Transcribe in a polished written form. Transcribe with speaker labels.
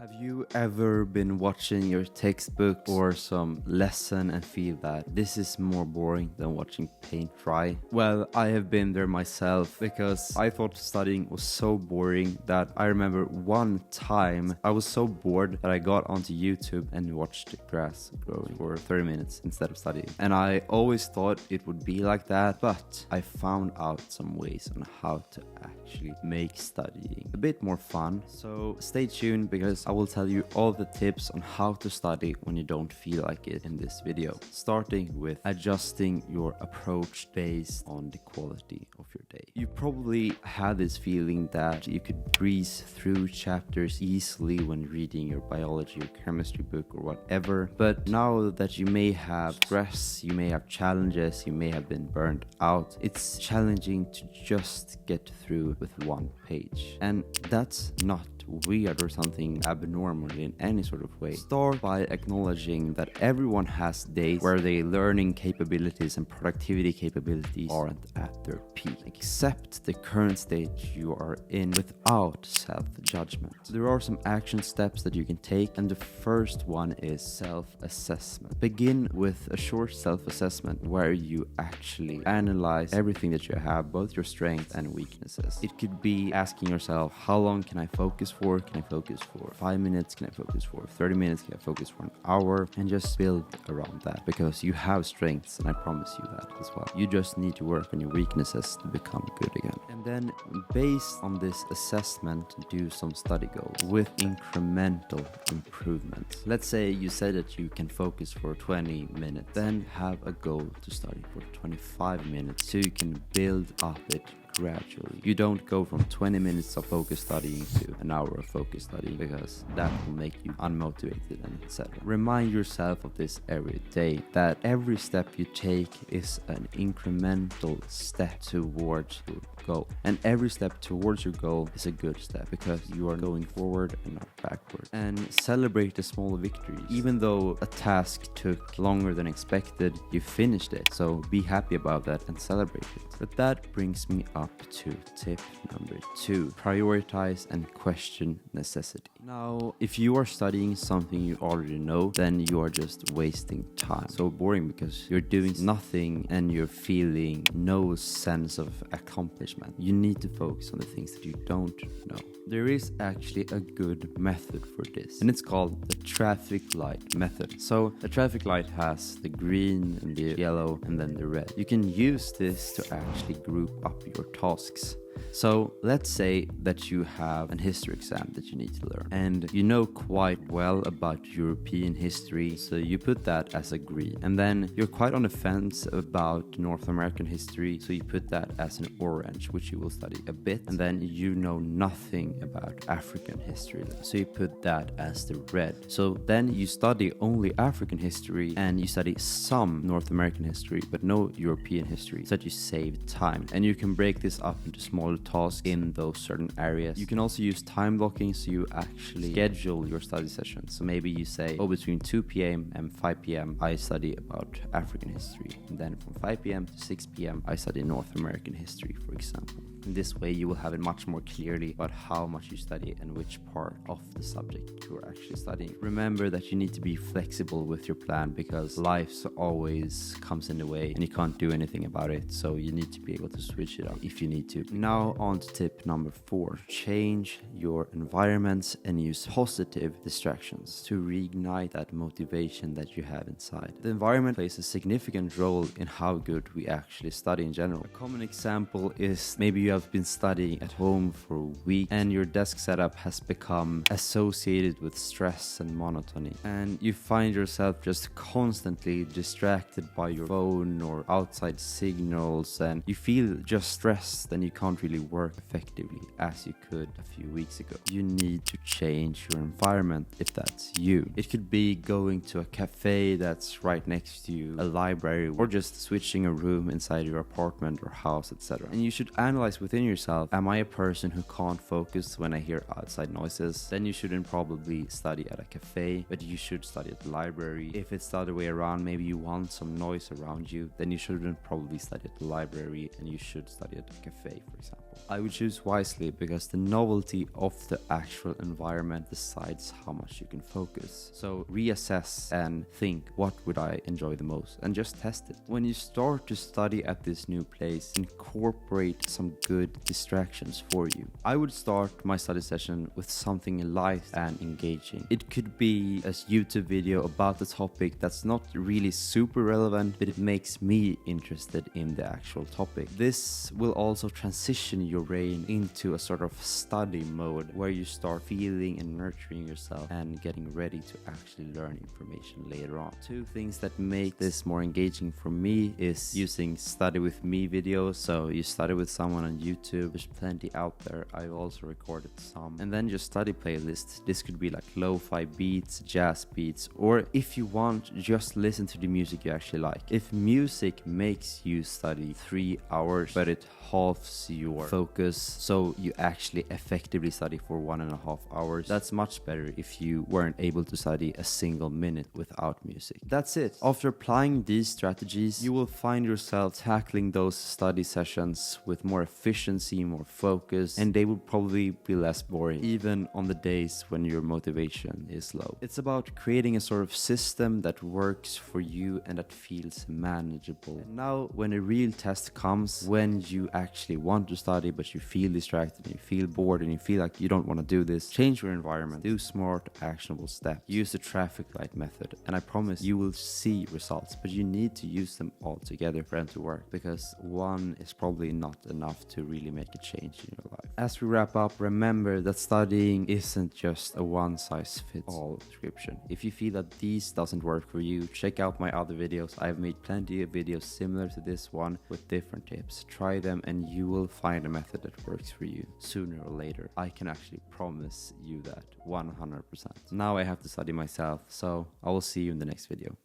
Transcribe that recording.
Speaker 1: Have you ever been watching your textbook or some lesson and feel that this is more boring than watching paint dry? Well, I have been there myself because I thought studying was so boring that I remember one time I was so bored that I got onto YouTube and watched the grass growing for 30 minutes instead of studying. And I always thought it would be like that, but I found out some ways on how to actually make studying a bit more fun. So stay tuned because I will tell you all the tips on how to study when you don't feel like it in this video. Starting with adjusting your approach based on the quality of your day. You probably had this feeling that you could breeze through chapters easily when reading your biology or chemistry book or whatever. But now that you may have stress, you may have challenges, you may have been burned out, it's challenging to just get through with one page. And that's not weird or something abnormal in any sort of way. Start by acknowledging that everyone has days where their learning capabilities and productivity capabilities aren't at their peak. Accept the current stage you are in without self-judgment. There are some action steps that you can take, and the first one is self-assessment. Begin with a short self-assessment where you actually analyze everything that you have, both your strengths and weaknesses. It could be asking yourself, how long can I focus for? Can I focus for 5 minutes? Can I focus for 30 minutes? Can I focus for an hour? And just build around that, because you have strengths, and I promise you that as well. You just need to work on your weaknesses to become good again. And then based on this assessment, do some study goals with incremental improvements. Let's say you said that you can focus for 20 minutes, then have a goal to study for 25 minutes so you can build up it gradually. You don't go from 20 minutes of focus studying to an hour of focus studying, because that will make you unmotivated and etc. Remind yourself of this every day, that every step you take is an incremental step towards your goal. And every step towards your goal is a good step, because you are going forward and not backward. And celebrate the small victories. Even though a task took longer than expected, you finished it. So be happy about that and celebrate it. But that brings me up to tip number 2. Prioritize and question necessity. Now, if you are studying something you already know, then you are just wasting time. So boring, because you're doing nothing and you're feeling no sense of accomplishment. You need to focus on the things that you don't know. There is actually a good method for this, and it's called the traffic light method. So the traffic light has the green and the yellow and then the red. You can use this to actually group up your tasks. So let's say that you have an history exam that you need to learn, and you know quite well about European history, so you put that as a green. And then you're quite on the fence about North American history, so you put that as an orange, which you will study a bit. And then you know nothing about African history, so you put that as the red. So then you study only African history and you study some North American history but no European history, so that you save time. And you can break this up into smaller tasks in those certain areas. You can also use time blocking, so you actually schedule your study sessions. So maybe you say, between 2 p.m. and 5 p.m. I study about African history, and then from 5 p.m. to 6 p.m. I study North American history, for example. In this way, you will have it much more clearly about how much you study and which part of the subject you're actually studying. Remember that you need to be flexible with your plan, because life always comes in the way and you can't do anything about it. So you need to be able to switch it up if you need to. Now on to tip number 4. Change your environments and use positive distractions to reignite that motivation that you have inside. The environment plays a significant role in how good we actually study in general. A common example is maybe you have been studying at home for a week and your desk setup has become associated with stress and monotony, and you find yourself just constantly distracted by your phone or outside signals, and you feel just stressed and you can't really work effectively as you could a few weeks ago. You need to change your environment if that's you. It could be going to a cafe that's right next to you, a library, or just switching a room inside your apartment or house, etc. And you should analyze within yourself, am I a person who can't focus when I hear outside noises? Then you shouldn't probably study at a cafe, but you should study at the library. If it's the other way around, maybe you want some noise around you, then you shouldn't probably study at the library and you should study at a cafe, for example. I would choose wisely because the novelty of the actual environment decides how much you can focus. So reassess and think, what would I enjoy the most, and just test it. When you start to study at this new place, incorporate some good distractions for you. I would start my study session with something light and engaging. It could be a YouTube video about the topic that's not really super relevant, but it makes me interested in the actual topic. This will also transition your brain into a sort of study mode where you start feeling and nurturing yourself and getting ready to actually learn information later on. Two things that make this more engaging for me is using study with me videos. So you study with someone on YouTube, there's plenty out there. I've also recorded some. And then just study playlists. This could be like lo-fi beats, jazz beats, or if you want, just listen to the music you actually like. If music makes you study 3 hours, but it halves your focus, so you actually effectively study for 1.5 hours, that's much better if you weren't able to study a single minute without music. That's it. After applying these strategies, you will find yourself tackling those study sessions with more efficiency, more focus, and they will probably be less boring, even on the days when your motivation is low. It's about creating a sort of system that works for you and that feels manageable. And now, when a real test comes, when you actually want to study but you feel distracted, you feel bored, and you feel like you don't want to do this, change your environment, do smart, actionable steps, use the traffic light method, and I promise you will see results, but you need to use them all together for them to work, because one is probably not enough to really make a change in your life. As we wrap up, remember that studying isn't just a one-size-fits-all description. If you feel that these doesn't work for you, check out my other videos. I've made plenty of videos similar to this one with different tips. Try them and you will find a method that works for you sooner or later. I can actually promise you that 100%. Now I have to study myself, so I will see you in the next video.